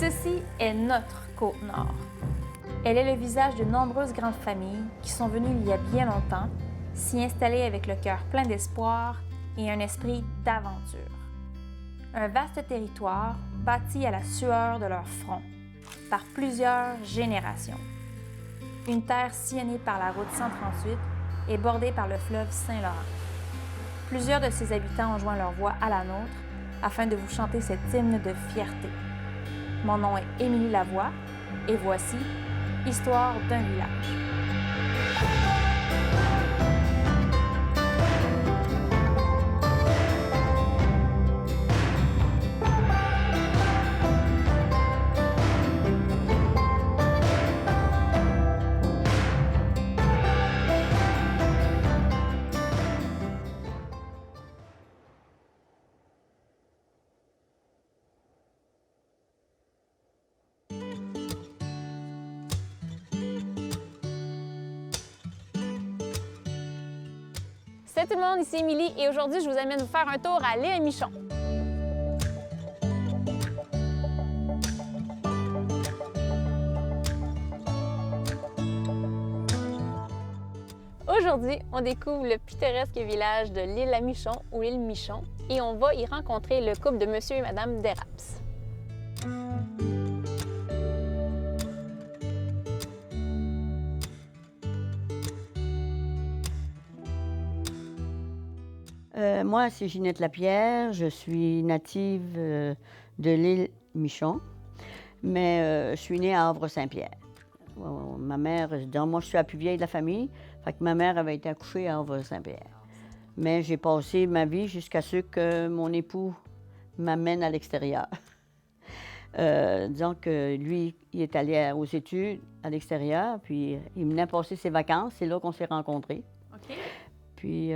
Ceci est notre Côte-Nord. Elle est le visage de nombreuses grandes familles qui sont venues il y a bien longtemps s'y installer avec le cœur plein d'espoir et un esprit d'aventure. Un vaste territoire bâti à la sueur de leur front par plusieurs générations. Une terre sillonnée par la route 138 et bordée par le fleuve Saint-Laurent. Plusieurs de ses habitants ont joint leur voix à la nôtre afin de vous chanter cet hymne de fierté. Mon nom est Émilie Lavoie et voici Histoire d'un village. Salut tout le monde, ici Émilie et aujourd'hui je vous amène vous faire un tour à l'île Michon. Aujourd'hui, on découvre le pittoresque village de l'île à Michon ou l'île Michon et on va y rencontrer le couple de Monsieur et Madame Deraps. Moi, c'est Ginette Lapierre. Je suis native de l'île Michon, mais je suis née à Havre-Saint-Pierre. Ma mère, moi, je suis la plus vieille de la famille, fait que ma mère avait été accouchée à Havre-Saint-Pierre. Mais j'ai passé ma vie jusqu'à ce que mon époux m'amène à l'extérieur. Disons que lui, il est allé aux études à l'extérieur, puis il venait passer ses vacances. C'est là qu'on s'est rencontrés. OK. Puis,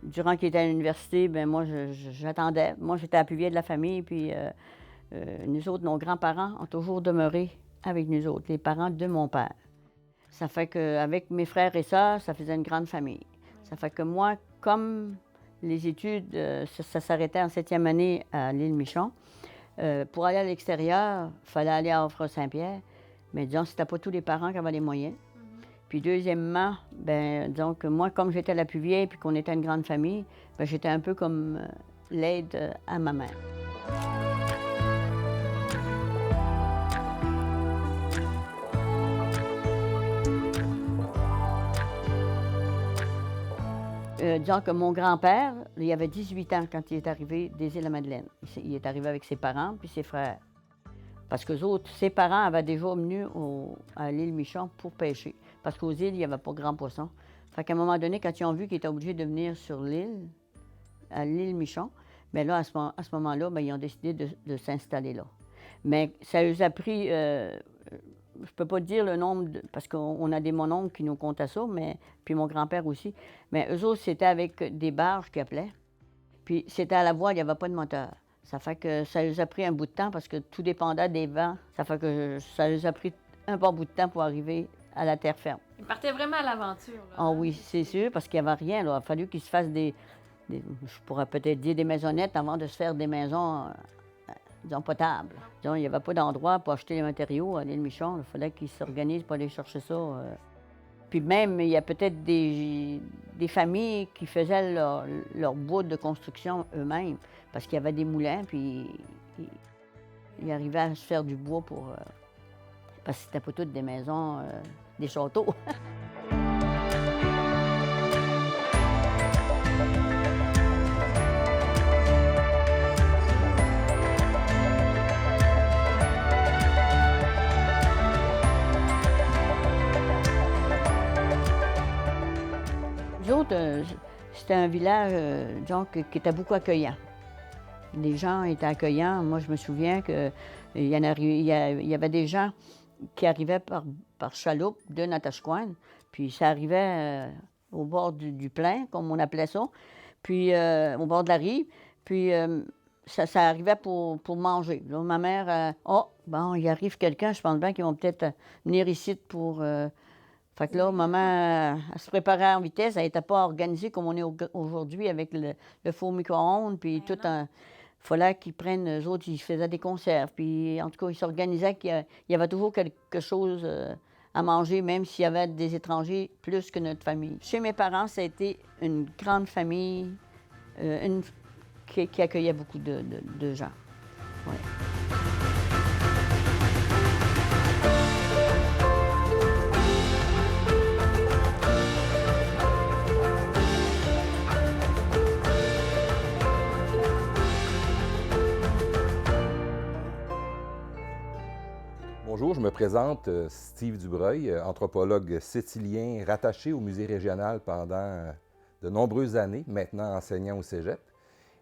durant qu'il était à l'université, ben moi, j'attendais. Moi, j'étais la plus vieille de la famille, puis nous autres, nos grands-parents ont toujours demeuré avec nous autres, les parents de mon père. Ça fait qu'avec mes frères et sœurs, ça faisait une grande famille. Ça fait que moi, comme les études, ça s'arrêtait en 7e année à l'île Michon, pour aller à l'extérieur, il fallait aller à Havre-Saint-Pierre, mais disons, c'était pas tous les parents qui avaient les moyens. Puis deuxièmement, disons que moi, comme j'étais la plus vieille puis qu'on était une grande famille, j'étais un peu comme l'aide à ma mère. Disons que mon grand-père, il avait 18 ans quand il est arrivé des Îles-de-la-Madeleine. Il est arrivé avec ses parents puis ses frères. Parce que ses parents avaient déjà venu à l'île Michon pour pêcher. Parce qu'aux îles, il n'y avait pas grand poisson. Fait qu'à un moment donné, quand ils ont vu qu'ils étaient obligés de venir sur l'île, à l'île Michon, bien là, à ce moment-là, ils ont décidé de s'installer là. Mais ça les a pris, je ne peux pas dire le nombre, parce qu'on a des mononcles qui nous comptent à ça, puis mon grand-père aussi. Mais eux autres, c'était avec des barges qu'ils appelaient. Puis c'était à la voile, il n'y avait pas de moteur. Ça fait que ça les a pris un bout de temps parce que tout dépendait des vents. Ça fait que ça les a pris un bon bout de temps pour arriver à la terre ferme. Ils partaient vraiment à l'aventure. Ah oui, c'est sûr, parce qu'il n'y avait rien. Là. Il a fallu qu'ils se fassent je pourrais peut-être dire des maisonnettes avant de se faire des maisons, disons, potables. Disons, il n'y avait pas d'endroit pour acheter les matériaux à l'île Michon. Il fallait qu'ils s'organisent pour aller chercher ça. Puis même, il y a peut-être des familles qui faisaient leur bois de construction eux-mêmes, parce qu'il y avait des moulins, puis ils arrivaient à se faire du bois parce que c'était pas toutes des maisons, des châteaux. Nous autres, c'était un village disons, qui était beaucoup accueillant. Les gens étaient accueillants. Moi, je me souviens qu'il y avait des gens qui arrivaient par chaloupe de Natashquan, puis ça arrivait au bord du plain, comme on appelait ça, puis au bord de la rive, puis ça arrivait pour manger. Là, ma mère, il arrive quelqu'un, je pense bien qu'ils vont peut-être venir ici pour... Fait que là, maman, elle se préparait en vitesse, elle n'était pas organisée comme on est aujourd'hui avec le four micro-ondes, puis tout un... fallait qu'ils prennent, eux autres, ils faisaient des conserves. Puis, en tout cas, ils s'organisaient qu'il y avait toujours quelque chose à manger, même s'il y avait des étrangers plus que notre famille. Chez mes parents, ça a été une grande famille qui accueillait beaucoup de gens. Ouais. Bonjour, je me présente Steve Dubreuil, anthropologue sétilien rattaché au musée régional pendant de nombreuses années, maintenant enseignant au cégep,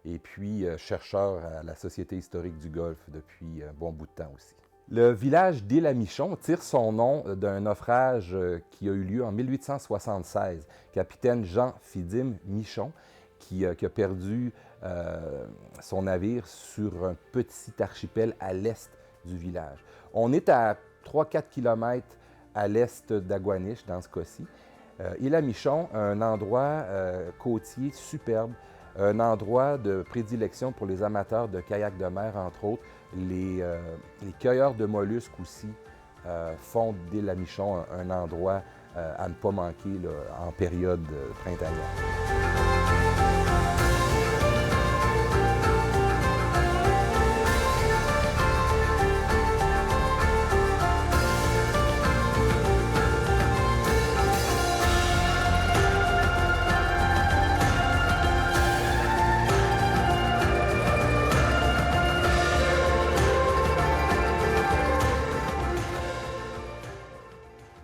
et puis chercheur à la Société historique du Golfe depuis un bon bout de temps aussi. Le village d'Île-à-Michon tire son nom d'un naufrage qui a eu lieu en 1876. Capitaine Jean Fidim Michon, qui a perdu son navire sur un petit archipel à l'est du village. On est à 3-4 km à l'est d'Aguaniche, dans ce cas-ci. Île-à-Michon, un endroit côtier superbe, un endroit de prédilection pour les amateurs de kayak de mer, entre autres. Les cueilleurs de mollusques aussi font d'Île-à-Michon un endroit à ne pas manquer là, en période printanière.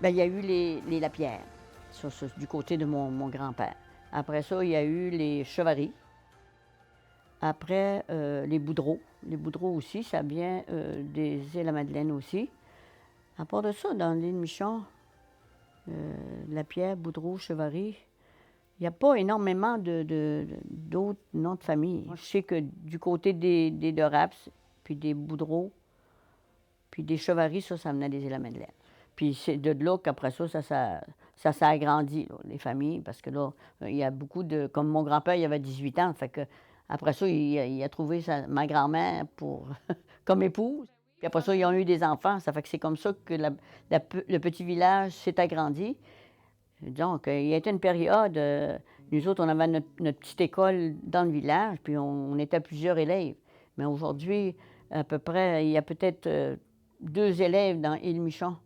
Bien, il y a eu les Lapierres, ça, du côté de mon grand-père. Après ça, il y a eu les Chevaries. Après, les Boudreaux. Les Boudreaux aussi, ça vient des Îles-à-Madeleine aussi. À part de ça, dans l'île Michon, Lapierre, Boudreaux, Chevaries, il n'y a pas énormément d'autres noms de famille. Moi, je sais que du côté des de Raps, puis des Boudreaux, puis des Chevaries, ça venait des Îles-à-Madeleine. Puis c'est de là qu'après ça s'est agrandi, là, les familles, parce que là, il y a beaucoup de... Comme mon grand-père, il avait 18 ans, fait que après ça, il a trouvé ma grand-mère comme épouse. Puis après ça, ils ont eu des enfants. Ça fait que c'est comme ça que le petit village s'est agrandi. Donc, il y a été une période, nous autres, on avait notre petite école dans le village, puis on était plusieurs élèves. Mais aujourd'hui, à peu près, il y a peut-être 2 élèves dans Île-Michon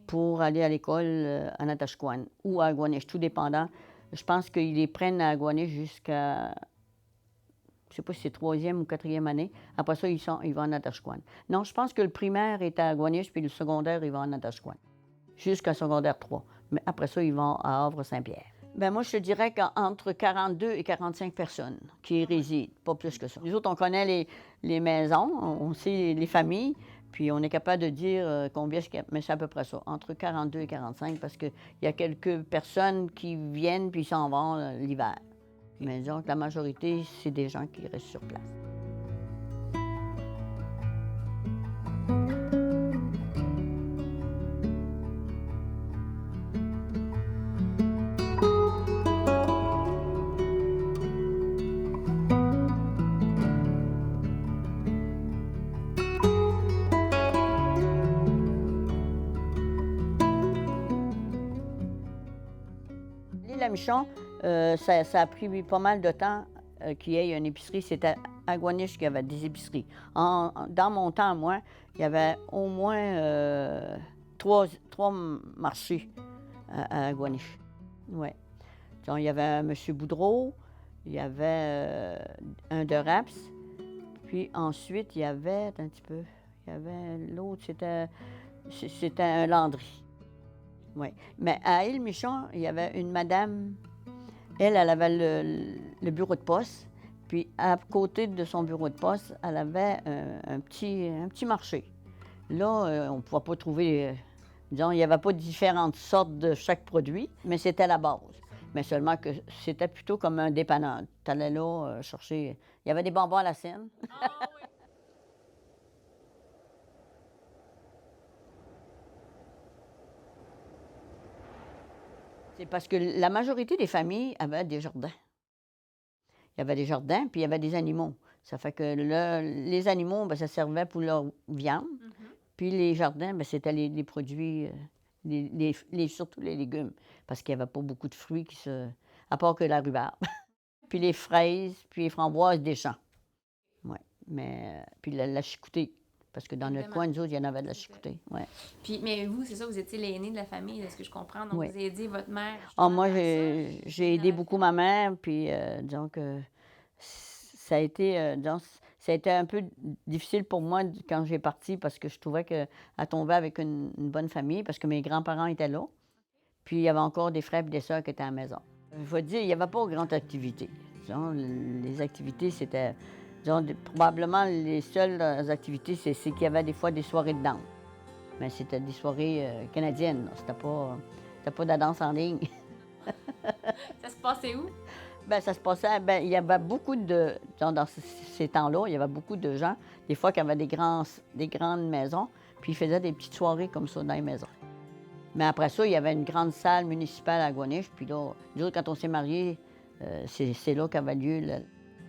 pour aller à l'école à Natashquan ou à Aguaniche, tout dépendant. Je pense qu'ils les prennent à Aguaniche jusqu'à, je ne sais pas si c'est 3e ou 4e année. Après ça, ils vont à Natashquan. Non, je pense que le primaire est à Aguaniche, puis le secondaire, ils vont à Natashquan, jusqu'à secondaire 3. Mais après ça, ils vont à Havre-Saint-Pierre. Bien, moi, je te dirais qu'entre 42 et 45 personnes qui y résident, pas plus que ça. Nous autres, on connaît les maisons, on sait les familles, puis on est capable de dire combien, mais c'est à peu près ça, entre 42 et 45, parce qu'il y a quelques personnes qui viennent puis s'en vont l'hiver. Mais disons que la majorité, c'est des gens qui restent sur place. L'Île-à-Michon, ça a pris pas mal de temps qu'il y ait une épicerie. C'était à Aguaniche qu'il y avait des épiceries. Dans mon temps, moi, il y avait au moins 3 marchés à Aguaniche. Oui. Donc, il y avait M. Boudreau, il y avait un de Raps, puis ensuite, il y avait, attends un petit peu, il y avait l'autre, c'était un Landry. Oui. Mais à Île-Michon, il y avait une madame, elle avait le bureau de poste, puis à côté de son bureau de poste, elle avait un petit marché. Là, on ne pouvait pas trouver, disons, il n'y avait pas différentes sortes de chaque produit, mais c'était la base. Mais seulement que c'était plutôt comme un dépanneur. Tu allais là chercher, il y avait des bonbons à la Seine. Ah, oui. C'est parce que la majorité des familles avaient des jardins. Il y avait des jardins, puis il y avait des animaux. Ça fait que là, les animaux, ben, ça servait pour leur viande. Puis les jardins, ben, c'était les produits, surtout les légumes, parce qu'il n'y avait pas beaucoup de fruits à part que la rhubarbe. Puis les fraises, puis les framboises des champs. Oui. Mais, puis la chicoutée, parce que dans notre coin, nous autres, il y en avait de la chicoutée. Ouais. Puis, mais vous, c'est ça, vous étiez l'aîné de la famille, de ce que je comprends. Donc, Oui. vous aidez votre mère. Ah, moi, justement, à j'ai aidé beaucoup ma mère, puis disons que ça a été, disons, ça a été un peu difficile pour moi quand j'ai parti parce que je trouvais qu'elle tombait avec une bonne famille, parce que mes grands-parents étaient là. Puis il y avait encore des frères et des sœurs qui étaient à la maison. Je vais te dire, il n'y avait pas grande activité. Disons, les activités, c'était, disons, probablement les seules activités, c'est qu'il y avait des fois des soirées de danse. Mais c'était des soirées canadiennes, là. C'était pas de la danse en ligne. Ça se passait où? Bien, ça se passait, bien, il y avait beaucoup de, dans ces temps-là, il y avait beaucoup de gens, des fois, qui avaient des grandes maisons, puis ils faisaient des petites soirées comme ça dans les maisons. Mais après ça, il y avait une grande salle municipale à Gouaniche, puis là, nous autres, quand on s'est mariés, c'est là qu'avait lieu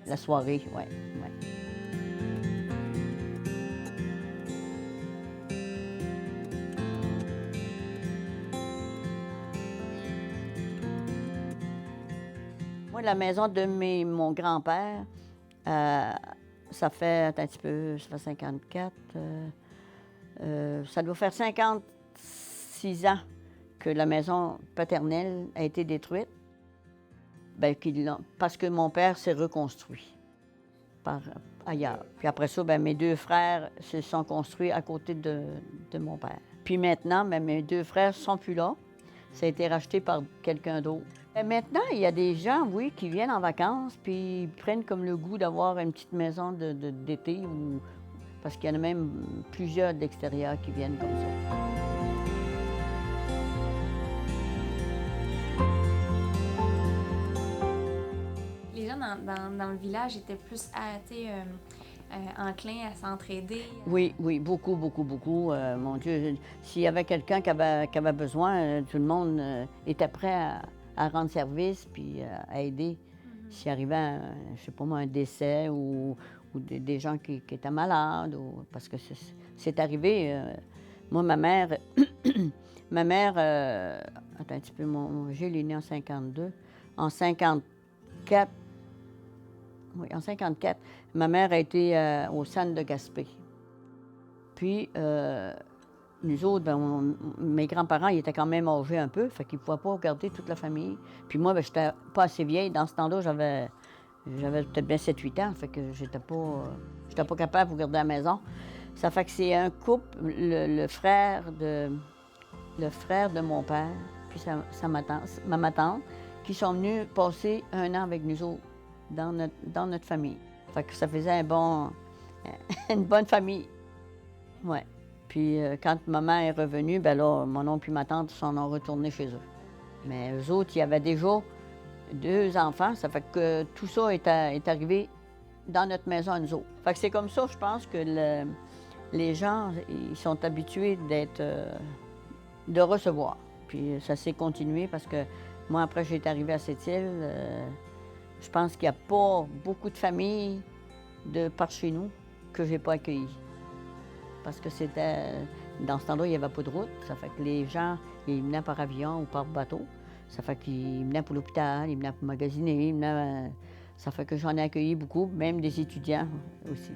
la soirée, oui. Ouais. Moi, la maison de mon grand-père, ça fait, attends un petit peu, ça fait 54, ça doit faire 56 ans que la maison paternelle a été détruite. Bien, parce que mon père s'est reconstruit ailleurs. Puis après ça, bien, mes deux frères se sont construits à côté de mon père. Puis maintenant, bien, mes deux frères ne sont plus là. Ça a été racheté par quelqu'un d'autre. Et maintenant, il y a des gens, oui, qui viennent en vacances, puis ils prennent comme le goût d'avoir une petite maison d'été, parce qu'il y en a même plusieurs d'extérieur qui viennent comme ça. Les gens dans le village étaient plus enclins à s'entraider. Oui, oui, beaucoup, beaucoup, beaucoup. Mon Dieu, s'il y avait quelqu'un qui avait besoin, tout le monde était prêt à rendre service puis à aider. S'il arrivait, je sais pas moi, un décès ou des gens qui étaient malades, parce que c'est arrivé. Moi, ma mère, attends un petit peu, mon Gilles est né en 52. En 54, oui, en 54, ma mère a été au centre de Gaspé. Puis, nous autres, ben, mes grands-parents, ils étaient quand même âgés un peu, fait qu'ils ne pouvaient pas regarder toute la famille. Puis moi, ben, j'étais pas assez vieille. Dans ce temps-là, j'avais peut-être bien 7-8 ans, fait que j'étais pas capable de regarder à la maison. Ça fait que c'est un couple, le frère de mon père, puis ma tante, qui sont venus passer un an avec nous autres dans notre famille. Fait que ça faisait une bonne famille. Ouais. Puis quand maman est revenue, ben là, mon oncle et ma tante s'en ont retourné chez eux. Mais eux autres, il y avait déjà 2 enfants, ça fait que tout ça est arrivé dans notre maison à nous autres. Fait que c'est comme ça, je pense, que les gens, ils sont habitués de recevoir. Puis ça s'est continué parce que moi, après, j'ai été arrivée à Sept-Îles. Je pense qu'il n'y a pas beaucoup de familles par chez nous que je n'ai pas accueillies. Parce que dans ce temps-là, il n'y avait pas de route. Ça fait que les gens, ils venaient par avion ou par bateau. Ça fait qu'ils venaient pour l'hôpital, ils venaient pour magasiner, ça fait que j'en ai accueilli beaucoup, même des étudiants aussi.